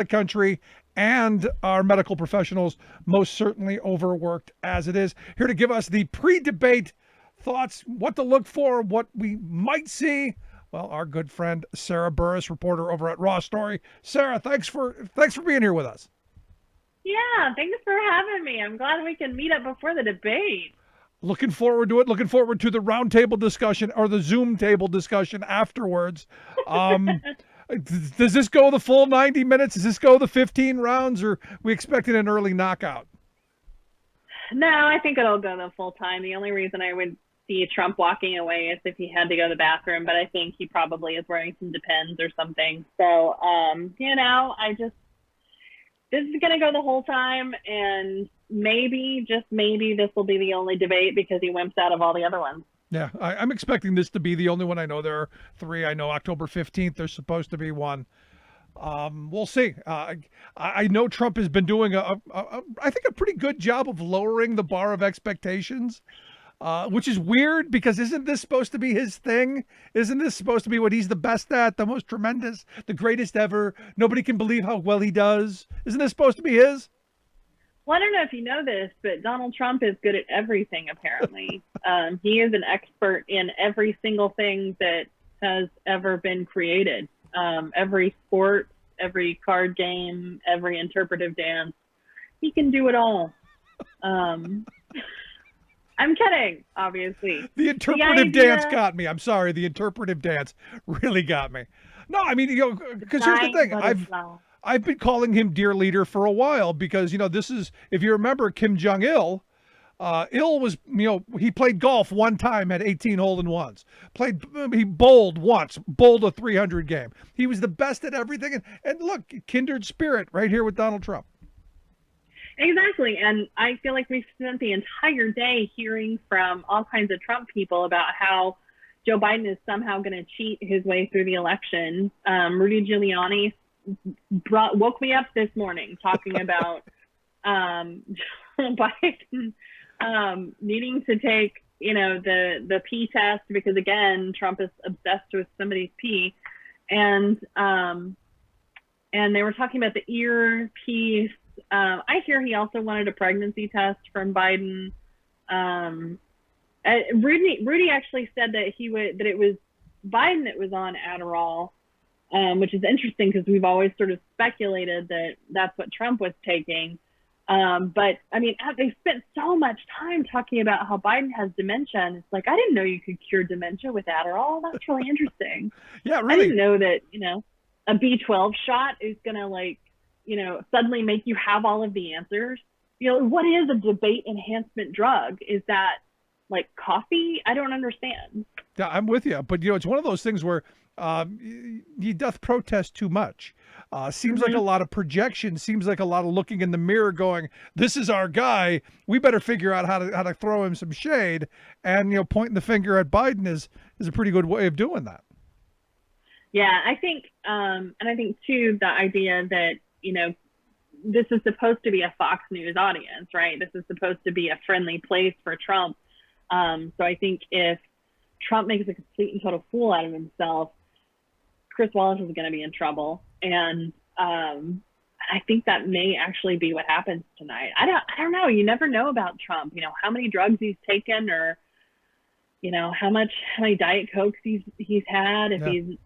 the country and our medical professionals most certainly overworked as it is. Here to give us the pre-debate thoughts, what to look for, what we might see. Well, our good friend Sarah Burris, reporter over at Raw Story. Sarah, thanks for being here with us. Yeah, thanks for having me. I'm glad we can meet up before the debate. Looking forward to it. Looking forward to the roundtable discussion or the Zoom table discussion afterwards. Um, does this go the full 90 minutes? Does this go the 15 rounds, or we expecting an early knockout? No, I think it'll go the full time. The only reason I would see Trump walking away is if he had to go to the bathroom, but I think he probably is wearing some Depends or something. So, I just this is going to go the whole time, and maybe, just maybe, this will be the only debate because he wimps out of all the other ones. Yeah, I'm expecting this to be the only one. I know there are three. I know October 15th, there's supposed to be one. We'll see. I know Trump has been doing I think, a pretty good job of lowering the bar of expectations, which is weird because isn't this supposed to be his thing? Isn't this supposed to be what he's the best at, the most tremendous, the greatest ever? Nobody can believe how well he does. Isn't this supposed to be his? Well, I don't know if you know this, but Donald Trump is good at everything, apparently. He is an expert in every single thing that has ever been created. Every sport, every card game, every interpretive dance. He can do it all. Um, I'm kidding, obviously. The The interpretive dance idea, got me. I'm sorry. The interpretive dance really got me. No, I mean, because here's the flying thing. butterfly. I've been calling him dear leader for a while because this is, if you remember, Kim Jong Il. Il was, he played golf one time at 18 hole in ones. He bowled once, bowled a 300 game. He was the best at everything. And look, kindred spirit right here with Donald Trump. Exactly. And I feel like we've spent the entire day hearing from all kinds of Trump people about how Joe Biden is somehow going to cheat his way through the election. Rudy Giuliani woke me up this morning talking about Joe Biden needing to take, the pee test because, again, Trump is obsessed with somebody's pee. And they were talking about the ear piece. I hear he also wanted a pregnancy test from Biden. Rudy actually said that that it was Biden that was on Adderall, which is interesting because we've always sort of speculated that that's what Trump was taking. But I mean, they spent so much time talking about how Biden has dementia, and it's like, I didn't know you could cure dementia with Adderall. That's really interesting. Yeah, I didn't really. know that, a B12 shot is gonna suddenly make you have all of the answers. What is a debate enhancement drug? Is that like coffee? I don't understand. Yeah, I'm with you. But, it's one of those things where he doth protest too much. Seems like a Hmm. lot of projection. Seems like a lot of looking in the mirror, going, "This is our guy. We better figure out how to throw him some shade." And pointing the finger at Biden is a pretty good way of doing that. Yeah, I think, and I think too, the idea that, this is supposed to be a Fox News audience, right? This is supposed to be a friendly place for Trump. So I think if Trump makes a complete and total fool out of himself, Chris Wallace is going to be in trouble. And I think that may actually be what happens tonight. I don't know. You never know about Trump. How many drugs he's taken, or how many Diet Cokes he's had. If Yeah. he's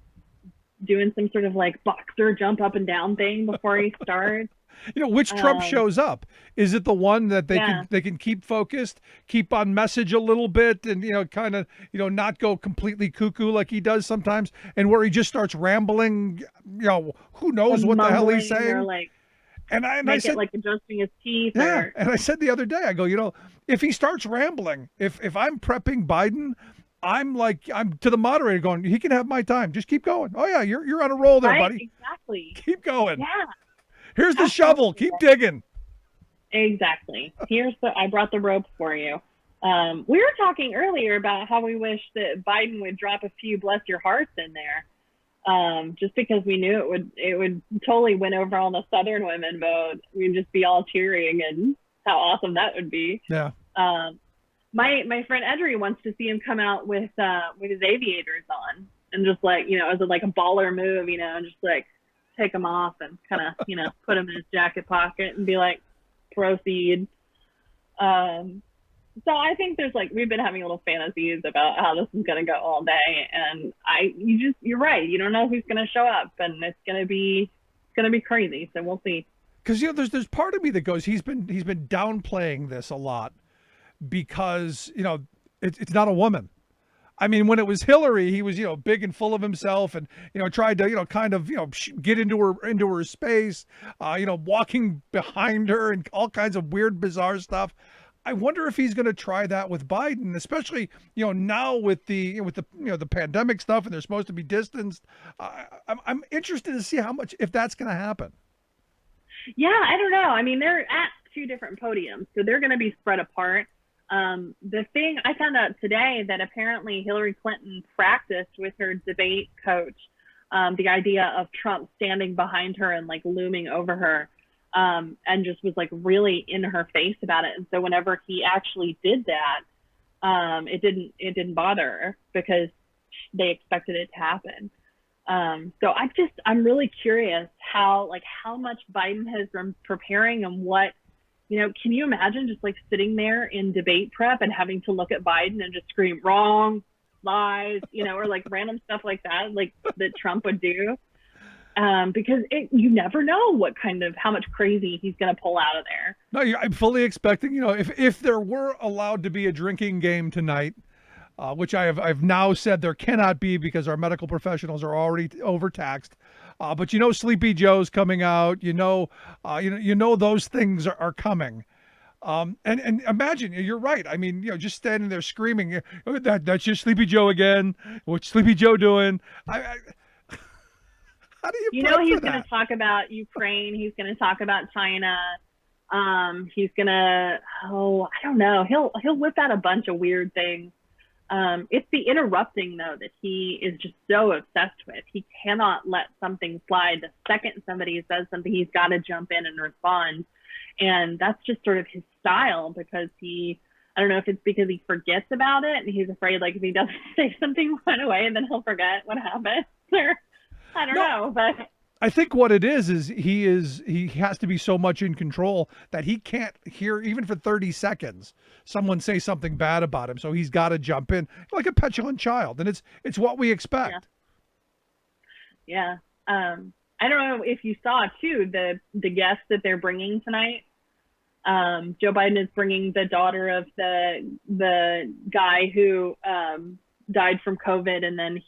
doing some sort of like boxer jump up and down thing before he starts. Which Trump Um, shows up? Is it the one that they yeah, can they can keep focused, keep on message a little bit, and kind of not go completely cuckoo like he does sometimes, and where he just starts rambling? Who or knows what the hell he's mumbling, or saying? like And I make it said, like adjusting his teeth, yeah, or and I said the other day, I go, if he starts rambling, if I'm prepping Biden, I'm to the moderator going, he can have my time. Just keep going. Oh yeah, you're on a roll there, right, buddy. exactly. Keep going. Yeah, Here's the shovel. absolutely. Keep digging. Exactly. I brought the rope for you. We were talking earlier about how we wish that Biden would drop a few "bless your hearts" in there, just because we knew it would totally win over all the Southern women vote. We'd just be all cheering, and how awesome that would be. Yeah. Um, my friend Edry wants to see him come out with his aviators on, and just like, as a baller move, and just like take them off and kind of, put them in his jacket pocket and be like, proceed. So I think there's we've been having little fantasies about how this is going to go all day. And you're right. You don't know who's going to show up, and it's going to be crazy. So we'll see. Because there's part of me that goes, he's been downplaying this a lot because it's not a woman. I mean, when it was Hillary, he was big and full of himself, and tried to kind of get into her space, walking behind her and all kinds of weird, bizarre stuff. I wonder if he's going to try that with Biden, especially now with the the pandemic stuff, and they're supposed to be distanced. I'm interested to see if that's going to happen. Yeah, I don't know. I mean, they're at two different podiums, so they're going to be spread apart. The thing I found out today that apparently Hillary Clinton practiced with her debate coach, the idea of Trump standing behind her and looming over her, and just was really in her face about it. And so whenever he actually did that, it didn't bother her because they expected it to happen. So I'm really curious how much Biden has been preparing and what, can you imagine just sitting there in debate prep and having to look at Biden and just scream wrong, lies, or random stuff like that, that Trump would do. Because you never know how much crazy he's going to pull out of there. No, I'm fully expecting, if there were allowed to be a drinking game tonight, which I've now said there cannot be because our medical professionals are already overtaxed. But Sleepy Joe's coming out. Those things are coming. And imagine, you're right. I mean, just standing there screaming, that's just Sleepy Joe again. What's Sleepy Joe doing? How do you prep he's for that? going to talk about Ukraine. He's going to talk about China. He's going to, I don't know. He'll whip out a bunch of weird things. It's the interrupting, though, that he is just so obsessed with. He cannot let something slide. The second somebody says something, he's got to jump in and respond. And that's just sort of his style because I don't know if it's because he forgets about it and he's afraid if he doesn't say something right away and then he'll forget what happened. Or I don't know, but I think what it is he has to be so much in control that he can't hear even for 30 seconds someone say something bad about him. So he's got to jump in like a petulant child, and it's what we expect. Yeah. I don't know if you saw too the guests that they're bringing tonight. Joe Biden is bringing the daughter of the guy who died from COVID, and then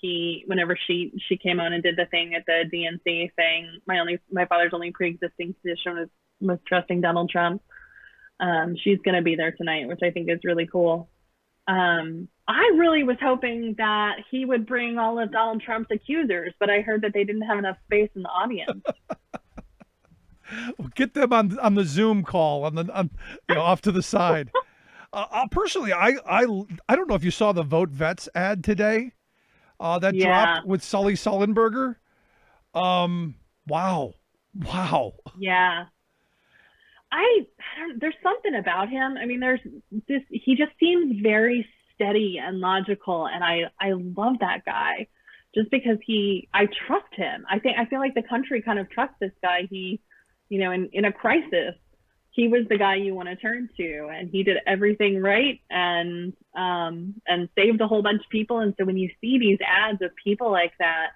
whenever she came on and did the thing at the DNC saying my father's only pre-existing condition was trusting Donald Trump. She's going to be there tonight, which I think is really cool. I really was hoping that he would bring all of Donald Trump's accusers, but I heard that they didn't have enough space in the audience. We'll get them on the Zoom call off to the side. Personally, I don't know if you saw the Vote Vets ad today that dropped with Sully Sullenberger. Wow. Yeah. There's something about him. I mean, he just seems very steady and logical, and I love that guy just because I trust him. I feel like the country kind of trusts this guy. He, in a crisis, he was the guy you want to turn to, and he did everything right and saved a whole bunch of people. And so when you see these ads of people like that,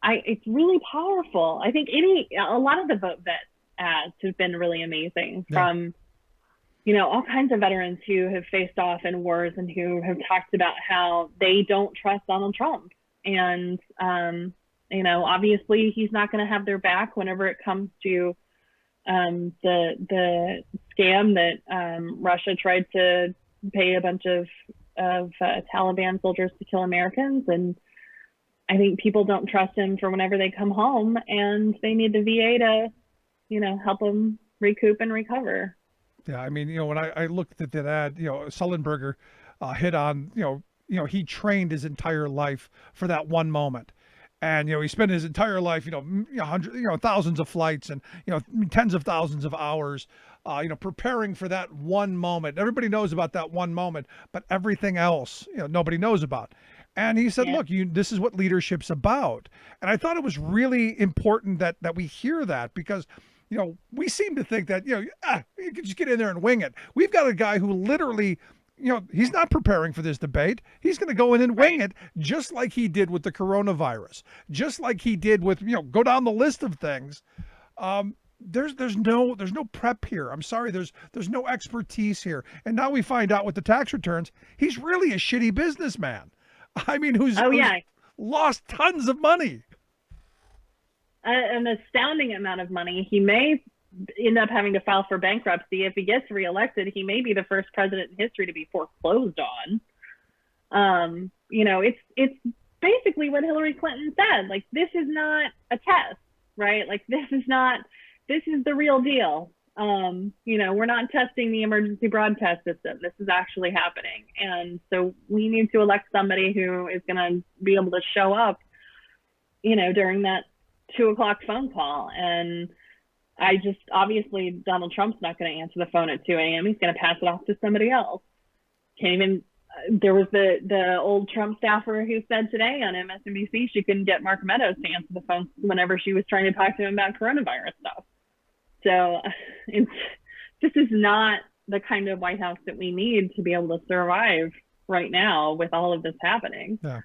it's really powerful. I think a lot of the Vote Vet ads have been really amazing from, all kinds of veterans who have faced off in wars and who have talked about how they don't trust Donald Trump. And, obviously he's not going to have their back whenever it comes to the scam that Russia tried to pay a bunch of Taliban soldiers to kill Americans. And I think people don't trust him for whenever they come home, and they need the VA to, help them recoup and recover. Yeah, I mean, when I looked at that ad, Sullenberger hit on, he trained his entire life for that one moment. And, he spent his entire life, thousands of flights and, tens of thousands of hours, preparing for that one moment. Everybody knows about that one moment, but everything else, nobody knows about. And he said, Yeah. "Look, this is what leadership's about." And I thought it was really important that we hear that, because, we seem to think that, you can just get in there and wing it. We've got a guy who literally, he's not preparing for this debate. He's going to go in and wing it, just like he did with the coronavirus, just like he did with, go down the list of things. There's no prep here. I'm sorry. There's no expertise here. And now we find out with the tax returns, he's really a shitty businessman. I mean, who's lost tons of money. An astounding amount of money. He may end up having to file for bankruptcy. If he gets reelected, he may be the first president in history to be foreclosed on. It's basically what Hillary Clinton said. Like, this is not a test, right? Like, this is the real deal. We're not testing the emergency broadcast system. This is actually happening. And so we need to elect somebody who is going to be able to show up, during that 2:00 phone call. And obviously Donald Trump's not going to answer the phone at 2 a.m. He's going to pass it off to somebody else. There was the old Trump staffer who said today on MSNBC she couldn't get Mark Meadows to answer the phone whenever she was trying to talk to him about coronavirus stuff. So this is not the kind of White House that we need to be able to survive right now with all of this happening. Yeah.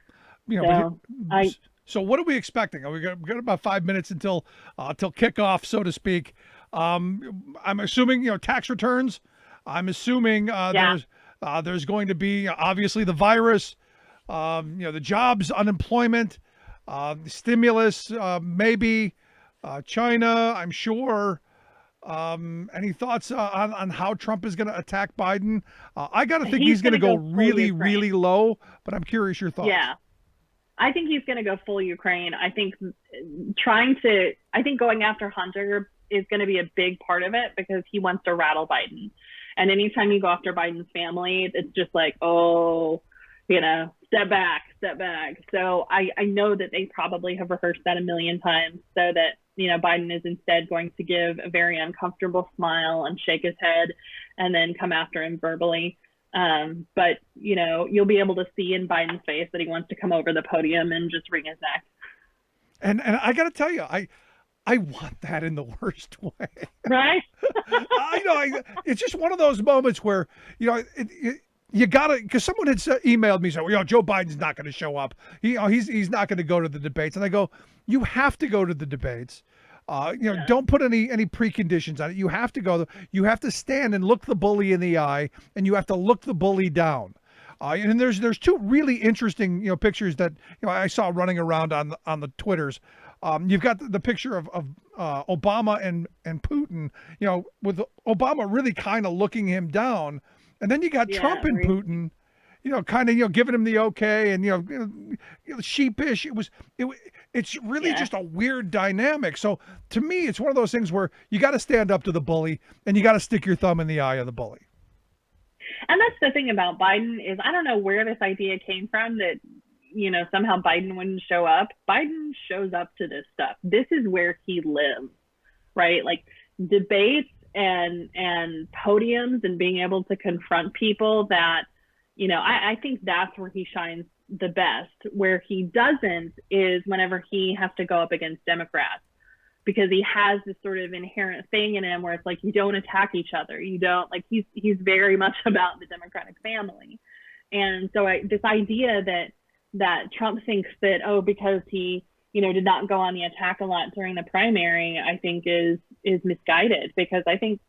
So what are we expecting? We got about 5 minutes until kickoff, so to speak. I'm assuming, tax returns. I'm assuming there's going to be obviously the virus, the jobs, unemployment, stimulus, maybe China, I'm sure. Any thoughts on how Trump is going to attack Biden? I got to think he's going to go really, really low, but I'm curious your thoughts. Yeah. I think he's going to go full Ukraine. I think going after Hunter is going to be a big part of it, because he wants to rattle Biden. And anytime you go after Biden's family, it's just like, step back. So I know that they probably have rehearsed that a million times, so that, Biden is instead going to give a very uncomfortable smile and shake his head and then come after him verbally. But you'll be able to see in Biden's face that he wants to come over the podium and just wring his neck. And I got to tell you, I want that in the worst way. Right? I know. It's just one of those moments where, you got to, because someone had emailed me, saying, Joe Biden's not going to show up. He's not going to go to the debates. And I go, you have to go to the debates. Don't put any preconditions on it. You have to go. You have to stand and look the bully in the eye, and you have to look the bully down. And there's two really interesting pictures that I saw running around on the Twitters. You've got the picture of Obama and Putin. With Obama really kind of looking him down, and then you got Trump and Putin. Kind of giving him the okay, and sheepish. It's really just a weird dynamic. So to me, it's one of those things where you got to stand up to the bully, and you got to stick your thumb in the eye of the bully. And that's the thing about Biden is, I don't know where this idea came from that somehow Biden wouldn't show up. Biden shows up to this stuff. This is where he lives, right? Like, debates and podiums and being able to confront people that. I think that's where he shines the best. Where he doesn't is whenever he has to go up against Democrats, because he has this sort of inherent thing in him where it's like, you don't attack each other. You don't, like, he's very much about the Democratic family. And so this idea that Trump thinks that, because he, did not go on the attack a lot during the primary, I think is misguided, because I think,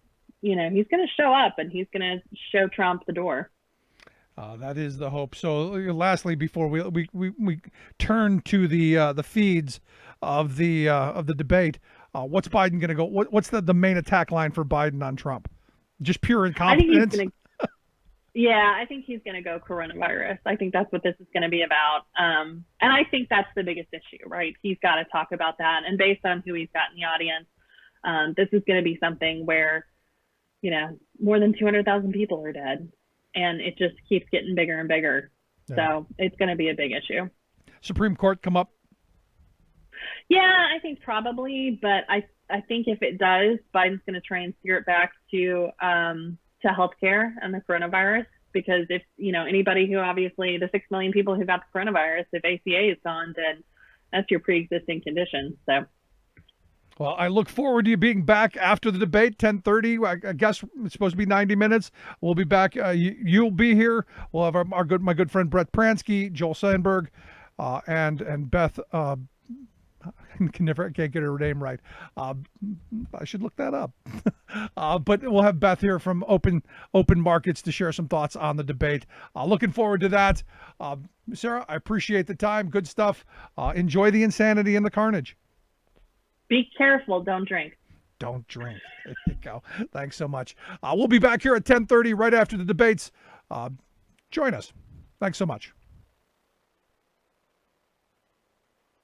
he's going to show up and he's going to show Trump the door. That is the hope. So, lastly, before we turn to the feeds of the debate, what's Biden going to go? What's the main attack line for Biden on Trump? Just pure incompetence. I think he's going to go coronavirus. I think that's what this is going to be about. And I think that's the biggest issue, right? He's got to talk about that. And based on who he's got in the audience, this is going to be something where, more than 200,000 people are dead. And it just keeps getting bigger and bigger. Yeah. So it's going to be a big issue. Supreme Court come up? Yeah, I think probably. But I think if it does, Biden's going to try and steer it back to healthcare and the coronavirus, because if, anybody who obviously the 6 million people who got the coronavirus, if ACA is gone, then that's your pre-existing condition. So. Well, I look forward to you being back after the debate, 10:30. I guess it's supposed to be 90 minutes. We'll be back. You'll be here. We'll have my good friend Brett Pransky, Joel Sandberg, and Beth. Can't get her name right. I should look that up. But we'll have Beth here from Open Markets to share some thoughts on the debate. Looking forward to that. Sarah, I appreciate the time. Good stuff. Enjoy the insanity and the carnage. Be careful. Don't drink. Don't drink. There you go. Thanks so much. We'll be back here at 10:30 right after the debates. Join us. Thanks so much.